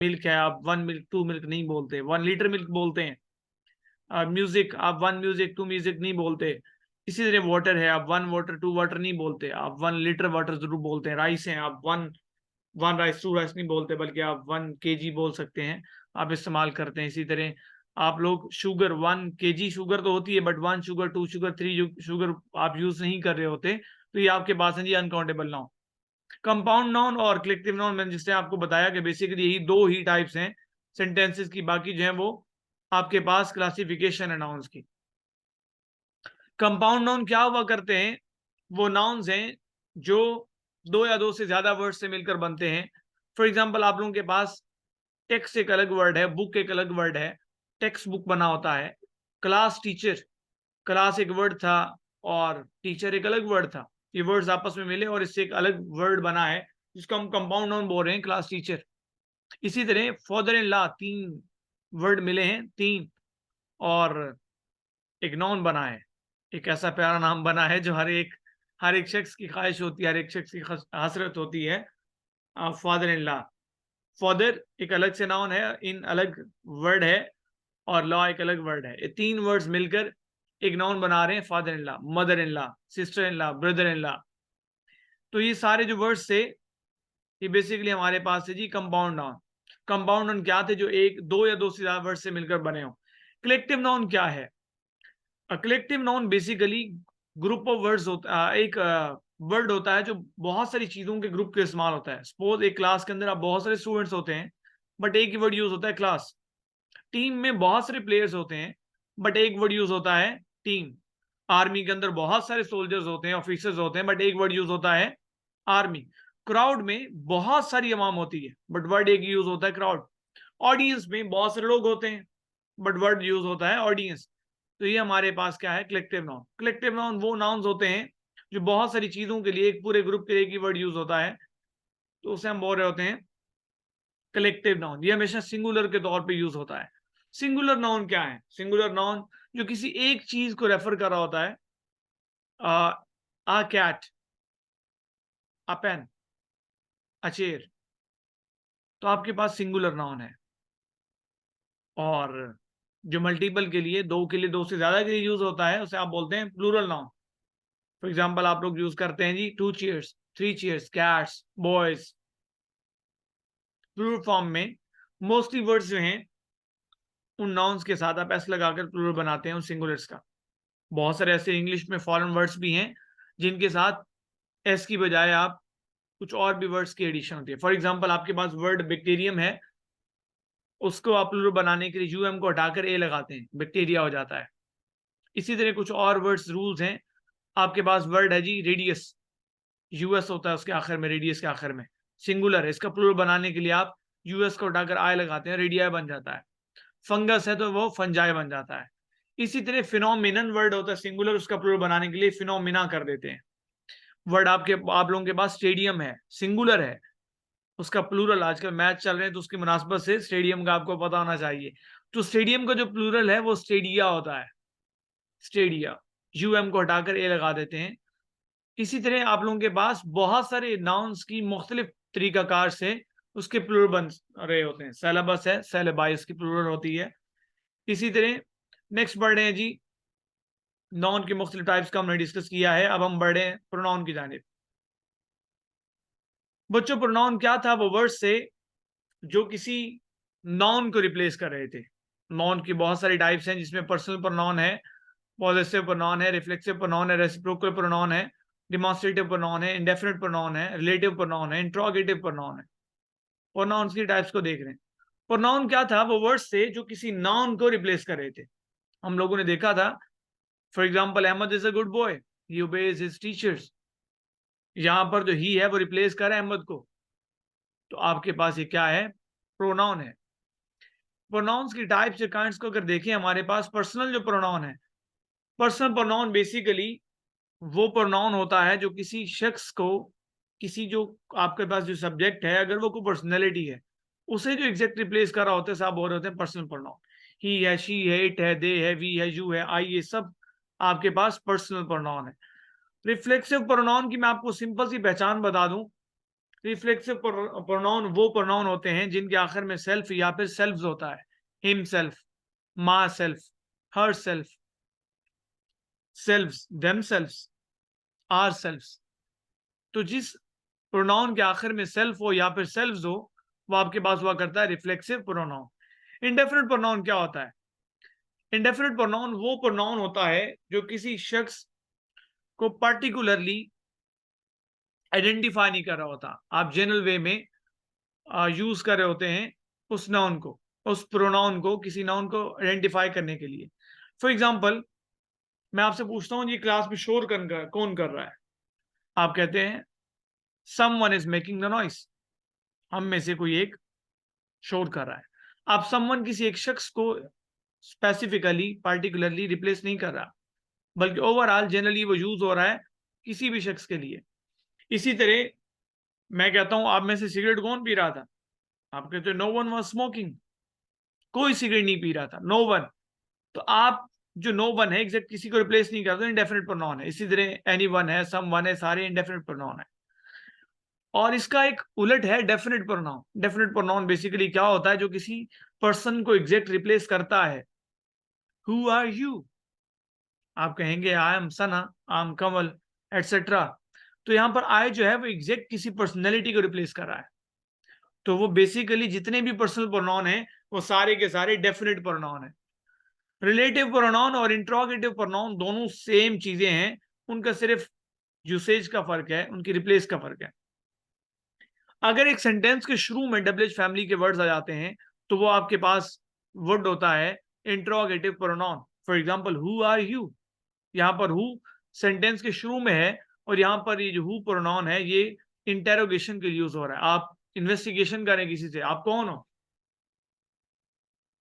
Milk है, आप 1 milk 2 milk नहीं बोलते, 1 लीटर मिल्क बोलते हैं। म्यूजिक, आप 1 म्यूजिक 2 म्यूजिक नहीं बोलते। इसी तरह वाटर है, आप 1 वाटर 2 वाटर नहीं बोलते, आप 1 लीटर वाटर जरूर बोलते हैं। राइस है, आप 1 राइस 2 राइस नहीं बोलते, बल्कि आप 1 केजी बोल सकते हैं, आप इस्तेमाल करते हैं। इसी तरह आप लोग शुगर 1 केजी शुगर तो होती है, बट 1 शुगर 2 शुगर 3 शुगर आप यूज नहीं कर रहे होते, तो ये आपके पास है जी अनकाउंटेबल नाउन। कंपाउंड नाउन और कलेक्टिव नाउन, मैंने जिससे आपको बताया कि बेसिकली यही दो ही टाइप्स हैं सेंटेंसेस की, बाकी जो है वो आपके पास क्लासिफिकेशन है नाउन्स की। कंपाउंड नाउन क्या हुआ करते हैं? वो नाउन्स हैं जो दो या दो से ज्यादा वर्ड से मिलकर बनते हैं। फॉर एग्जाम्पल, आप लोगों के पास टेक्स्ट एक अलग वर्ड है, बुक एक अलग वर्ड है। टेक्स्ट बुक बना होता है। क्लास टीचर, क्लास एक वर्ड था और टीचर एक अलग वर्ड था। ये वर्ड्स आपस में मिले और इससे एक अलग वर्ड बना है जिसको हम कंपाउंड नाउन बोल रहे हैं, क्लास टीचर। इसी तरह फादर इन लॉ, 3 वर्ड मिले हैं, 3, और एक नाउन बना है। एक ऐसा प्यारा नाम बना है जो हर एक शख्स की ख्वाहिश होती है, हर एक शख्स की हसरत होती है, फादर इन लॉ। फादर एक अलग से नाउन है, इन अलग वर्ड है, और लॉ एक अलग वर्ड है। ये 3 वर्ड्स मिलकर एक नाउन बना रहे हैं, father in law, mother in law, sister in law, brother in law. तो ये सारे जो वर्ड्स थे, ये बेसिकली हमारे पास है जी कंपाउंड नाउन। कंपाउंड नाउन क्या थे? जो एक, दो या दो से ज्यादा वर्ड से मिलकर बने हो। कलेक्टिव नाउन क्या है? Collective noun basically group of words होता है, एक वर्ड होता है जो बहुत सारी चीजों के ग्रुप के इस्तेमाल होता है। सपोज एक क्लास के अंदर आप बहुत सारे स्टूडेंट्स होते हैं, बट एक ही वर्ड यूज होता है, क्लास। टीम में बहुत सारे प्लेयर्स होते हैं, बट एक वर्ड यूज होता है, टीम। आर्मी के अंदर बहुत सारे सोल्जर्स होते हैं, ऑफिसर्स होते हैं, बट एक वर्ड यूज होता है, आर्मी। क्राउड में बहुत सारी अवाम होती है, बट वर्ड एक यूज होता है, क्राउड। ऑडियंस में बहुत सारे लोग होते हैं, बट वर्ड यूज होता है, ऑडियंस। तो ये हमारे पास क्या है? Collective noun. कलेक्टिव नाउन वो नाउन्स होते हैं जो बहुत सारी चीजों के लिए, एक पूरे ग्रुप के लिए एक ही वर्ड यूज होता है, तो उसे हम बोल रहे होते हैं कलेक्टिव नाउन। ये हमेशा सिंगुलर के तौर पे यूज होता है। सिंगुलर नाउन क्या है? सिंगुलर नाउन जो किसी एक चीज को रेफर कर रहा होता है, आ कैट, अ पेन, अ चेयर, तो आपके पास सिंगुलर नाउन है। और जो मल्टीपल के लिए, दो के लिए, दो से ज्यादा के लिए यूज होता है, उसे आप बोलते हैं प्लूरल नाउन। फॉर एग्जाम्पल, आप लोग यूज करते हैं जी 2 chairs, 3 chairs, cats, boys. Plural form में मोस्टली वर्ड्स जो हैं, उन नाउन्स के साथ आप एस लगाकर प्लूरल बनाते हैं उन सिंगुलर्स का। बहुत सारे ऐसे इंग्लिश में फॉरेन वर्ड्स भी हैं जिनके साथ एस की बजाय आप कुछ और भी वर्ड्स की एडिशन होती है। फॉर एग्जाम्पल, आपके पास वर्ड बैक्टीरियम है, उसको आप प्लूरल बनाने के लिए यूएम को हटाकर ए लगाते हैं, बैक्टीरिया हो जाता है। इसी तरह कुछ और वर्ड्स, रूल्स हैं। आपके पास वर्ड है जी रेडियस, यूएस होता है उसके आखिर में, रेडियस के आखिर में, सिंगुलर है। इसका प्लूरल बनाने के लिए आप यूएस को हटाकर आई लगाते हैं, रेडिया बन जाता है। फंगस है तो वो फंजाई बन जाता है। इसी तरह फिनोमिनन वर्ड होता है सिंगुलर, उसका प्लूरल बनाने के लिए फिनोमिना कर देते हैं। वर्ड आप लोगों के पास स्टेडियम है, सिंगुलर है, उसका प्लूरल, आजकल मैच चल रहे हैं तो उसकी मुनासबत से स्टेडियम का आपको पता होना चाहिए, तो स्टेडियम का जो प्लूरल है वो स्टेडिया होता है, स्टेडिया। यूएम को हटाकर ए लगा देते हैं। इसी तरह आप लोगों के पास बहुत सारे नाउन्स की मुख्तलिफ तरीकाकार से उसके प्लूरल बन रहे होते हैं। सेलेबस है, सेलेबाई उसकी प्लूरल होती है। इसी तरह नेक्स्ट बढ़े हैं जी, नाउन की मुख्तलिफ टाइप्स का हमने डिस्कस किया है, अब हम बढ़े हैं प्रोनाउन की जानिब। बच्चों, प्रोनाउन क्या था? वो वर्ड से जो किसी नाउन को रिप्लेस कर रहे थे। नाउन की बहुत सारी टाइप्स हैं, जिसमें पर्सनल प्रोनाउन है, पॉजेसिव प्रोनाउन है, रिफ्लेक्सिव प्रोनाउन है, रेसिप्रोकल प्रोनाउन है, डिमॉन्स्ट्रेटिव प्रोनाउन है, इंडेफिनिट प्रोनाउन है, रिलेटिव प्रोनाउन है, इंट्रोगेटिव प्रोनाउन है। प्रोनाउंस की टाइप्स को देख रहे हैं। प्रोनाउन क्या था? वो वर्ड से जो किसी नाउन को रिप्लेस कर रहे थे। हम लोगों ने देखा था, for example, Ahmad is a good boy, he obeys his teachers. यहां पर जो ही है वो रिप्लेस कर रहा है अहमद को, तो आपके पास ये क्या है? प्रोनाउन है। प्रोनाउंस की टाइप्स या काइंड्स को अगर देखें, हमारे पास पर्सनल जो प्रोनाउन है, पर्सनल प्रोनाउन बेसिकली वो प्रोनाउन होता है जो किसी शख्स को, किसी जो आपके पास जो सब्जेक्ट है, अगर वो कोई पर्सनैलिटी है, उसे जो एग्जैक्ट रिप्लेस कर रहा होता है, साहब बोल रहे होते हैं पर्सनल प्रोनाउन। ही है, शी है, इट है, दे है, वी है, यू है, आई, ये सब आपके पास पर्सनल प्रोनाउन है। रिफ्लेक्सिव प्रोनाउन की मैं आपको सिंपल सी पहचान बता दूं, रिफ्लेक्सिव प्रोनाउन वो प्रोनाउन होते हैं जिनके आखिर में सेल्फ या फिर सेल्फ्स होता है। Himself, myself, herself, selves, themselves, ourselves. तो जिस प्रोनाउन के आखिर में सेल्फ हो या फिर सेल्फ्स हो, वो आपके पास हुआ करता है रिफ्लेक्सिव प्रोनाउन। इंडेफिनिट प्रोनाउन क्या होता है? इंडेफिनिट प्रोनाउन वो प्रोनाउन होता है जो किसी शख्स को पर्टिकुलरली आइडेंटिफाई नहीं कर रहा होता। आप जनरल वे में यूज कर रहे होते हैं उस नाउन को, उस प्रोनाउन को, किसी नाउन को आइडेंटिफाई करने के लिए। फॉर एग्जाम्पल, मैं आपसे पूछता हूँ ये क्लास में शोर कौन कर रहा है? आप कहते हैं someone is making the noise, हम में से कोई एक शोर कर रहा है। आप समवन किसी एक शख्स को स्पेसिफिकली पार्टिकुलरली रिप्लेस नहीं कर रहा, बल्कि ओवरऑल जनरली वो यूज हो रहा है किसी भी शख्स के लिए। इसी तरह मैं कहता हूं आप में से सिगरेट कौन पी रहा था? आप कहते हो नो वन वाज स्मोकिंग, कोई सिगरेट नहीं पी रहा था, नो वन। तो आप जो नो वन है एग्जैक्ट किसी को रिप्लेस नहीं करते, इंडेफिनिट प्रोनाउन है। इसी तरह एनी वन है, सम वन है, सारे इंडेफिनिट प्रोनाउन है। और इसका एक उलट है definite pronoun. Definite pronoun basically क्या होता है? जो किसी पर्सन को एग्जैक्ट रिप्लेस करता है। Who are you? आप कहेंगे I am Sana, I am Kamal, etcetera. तो यहां पर आई जो है वो एग्जैक्ट किसी पर्सनैलिटी को रिप्लेस कर रहा है। तो वो बेसिकली जितने भी पर्सनल प्रोनाउन है वो सारे के सारे डेफिनेट प्रोनाउन है। रिलेटिव प्रोनाउन और इंट्रोगेटिव प्रोनाउन दोनों सेम चीजें हैं, उनका सिर्फ यूसेज का फर्क है, उनकी रिप्लेस का फर्क है। अगर एक सेंटेंस के शुरू में डबल-एच फैमिली के वर्ड्स आ जाते हैं तो वो आपके पास वर्ड होता है interrogative pronoun. For example who are you, यहाँ पर हु सेंटेंस के शुरू में है और यहाँ पर ये जो हु प्रोनाउन है ये इंटेरोगेशन के लिए यूज हो रहा है। आप इन्वेस्टिगेशन करें किसी से, आप कौन हो,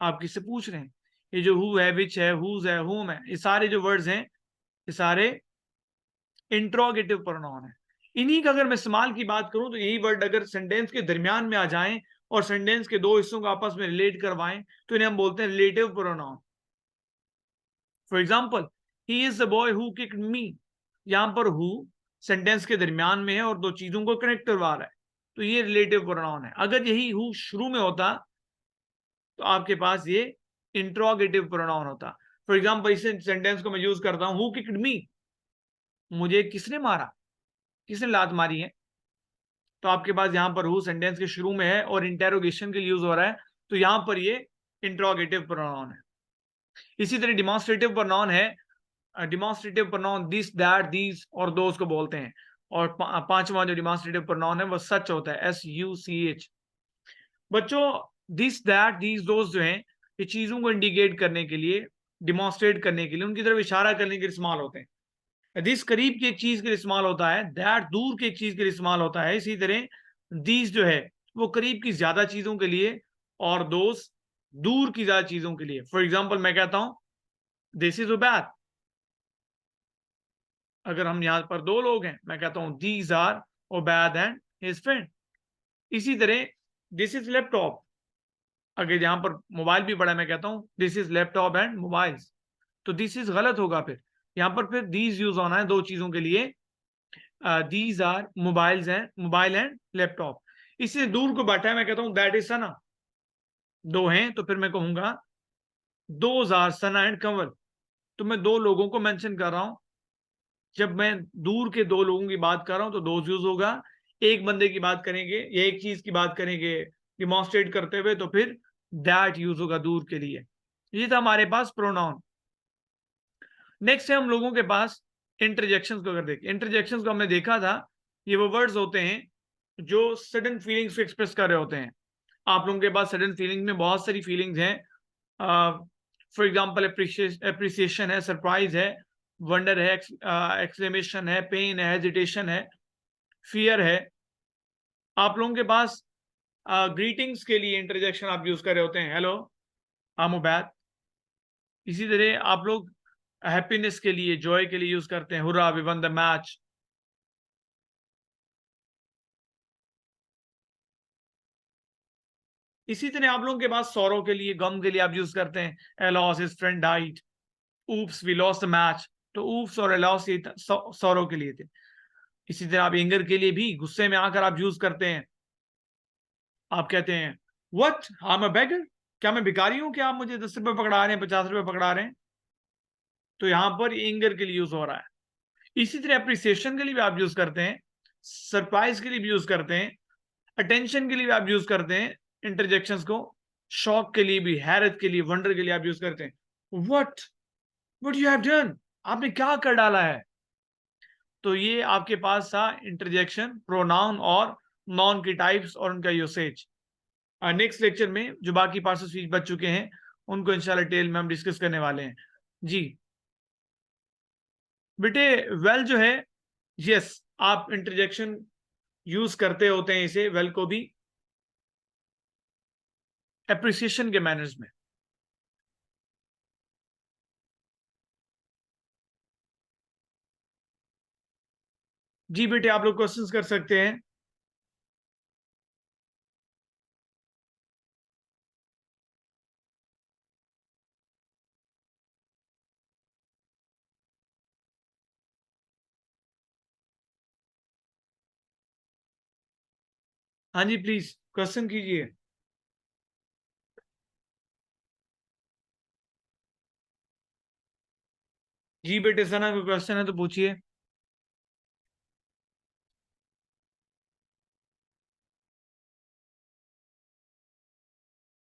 आप किससे पूछ रहे हैं। ये जो हु है, विच है, हुज है, हुम है, ये सारे जो वर्ड्स हैं ये सारे इंट्रोगेटिव प्रोनाउन है। इन्हीं का अगर मैं इस्तेमाल की बात करूं तो यही वर्ड अगर सेंटेंस के दरमियान में आ जाएं और सेंटेंस के दो हिस्सों को आपस में रिलेट करवाएं तो इन्हें हम बोलते हैं relative pronoun. For example, he is the boy who kicked me. यहां पर हु सेंटेंस के दरमियान में है और दो चीजों को कनेक्ट करवा रहा है, तो ये रिलेटिव प्रोनाउन है। अगर यही हु शुरू में होता तो आपके पास ये इंट्रोगेटिव प्रोनाउन होता। फॉर एग्जाम्पल, इस सेंटेंस को मैं यूज करता हूं, हु किक्ड मी, मुझे किसने मारा, किसने लात मारी है। तो आपके पास यहां पर हु सेंटेंस के शुरू में है और इंटेरोगेशन के लिए यूज हो रहा है, तो यहां पर ये इंट्रोगेटिव प्रोनाउन है। इसी तरह डिमॉन्स्ट्रेटिव प्रोनाउन है। Demonstrative pronoun this, that, these और दोज को बोलते हैं। और पांचवा जो डिमॉन्स्ट्रेटिव प्रोनाउन है वो सच होता है, SUCH। बच्चों, दिस, दैट, दीज, दोज जो हैं ये चीजों को इंडिकेट करने के लिए, डिमॉन्स्ट्रेट करने के लिए, उनकी तरफ इशारा करने के लिए इस्तेमाल होते हैं। दिस करीब की एक चीज के लिए इस्तेमाल होता है, दैट दूर की एक चीज के लिए इस्तेमाल होता है। इसी तरह दीज जो है वो करीब की ज्यादा चीजों के लिए और दोस्त दूर की ज्यादा चीजों के लिए। फॉर एग्जाम्पल, मैं कहता हूं दिस इज उबैद, अगर हम यहां पर दो लोग हैं मैं कहता हूं these are Ubaid and his friend. इसी तरह दिस इज लैपटॉप, अगर यहां पर मोबाइल भी पड़ा है मैं कहता हूं this is laptop and mobiles. तो दिस इज गलत होगा, फिर यहां पर फिर दीज यूज होना है दो चीजों के लिए, these are mobiles and mobile and laptop. इससे दूर को बैठा है मैं कहता हूं दैट इज सना, दो हैं तो फिर मैं कहूंगा those are Sana and Kanwal. तो मैं दो लोगों को मेंशन कर रहा हूं। जब मैं दूर के दो लोगों की बात कर रहा हूं तो दोज यूज होगा। एक बंदे की बात करेंगे या एक चीज की बात करेंगे डिमॉन्स्ट्रेट करते हुए तो फिर दैट यूज होगा दूर के लिए। ये था हमारे पास प्रोनाउन। नेक्स्ट है हम लोगों के पास इंटरजेक्शंस को। अगर देखें इंटरजेक्शंस को हमने देखा था, ये वो वर्ड्स होते हैं जो सडन फीलिंग्स को एक्सप्रेस कर रहे होते हैं। आप लोगों के पास सडन फीलिंग में बहुत सारी फीलिंग्स हैं। फॉर एग्जांपल एप्रिसिएशन है, सरप्राइज है, वंडर है, एक्सक्लेमेशन है, पेन है, हेजिटेशन है, फियर है। आप लोगों के पास ग्रीटिंग्स के लिए इंटरजेक्शन आप यूज कर रहे होते हैं, हेलो, आई एम उबैद। इसी तरह आप लोग हैप्पीनेस के लिए, जॉय के लिए यूज करते हैं, hurrah we won the match. इसी तरह आप लोगों के पास सौरो के लिए, गम के लिए आप यूज करते हैं, alas his friend died, oops we lost the match. तो ऊप्स और ए लॉस ये सौरो के लिए थे। इसी तरह आप एंगर के लिए भी गुस्से में आकर आप यूज करते हैं, आप कहते हैं व्हाट, आई एम अ बेगर, क्या मैं भिखारी हूं, क्या आप मुझे 10 रुपए पकड़ा रहे हैं, 50 रुपए पकड़ा रहे हैं। तो यहां पर एंगर के लिए यूज हो रहा है। इसी तरह अप्रिसिएशन के लिए भी आप यूज करते हैं, सरप्राइज के लिए भी यूज करते हैं, अटेंशन के लिए भी आप यूज करते हैं इंटरजेक्शंस को, शॉक के लिए भी, हैरत के लिए, वंडर के लिए आप यूज करते हैं। व्हाट यू हैव डन, आपने क्या कर डाला है। तो ये आपके पास था इंटरजेक्शन, प्रोनाउन और नॉन की टाइप्स और उनका यूसेज। नेक्स्ट लेक्चर में जो बाकी पार्ट्स ऑफ स्पीच बच चुके हैं उनको इंशाल्लाह डिटेल में हम डिस्कस करने वाले हैं। जी बेटे, वेल जो है, यस, आप इंटरजेक्शन यूज करते होते हैं इसे, वेल को भी एप्रिसिएशन के मैनर्स में। जी बेटे, आप लोग क्वेश्चंस कर सकते हैं। हाँ जी, प्लीज क्वेश्चन कीजिए। जी बेटे, सना कोई क्वेश्चन है तो पूछिए।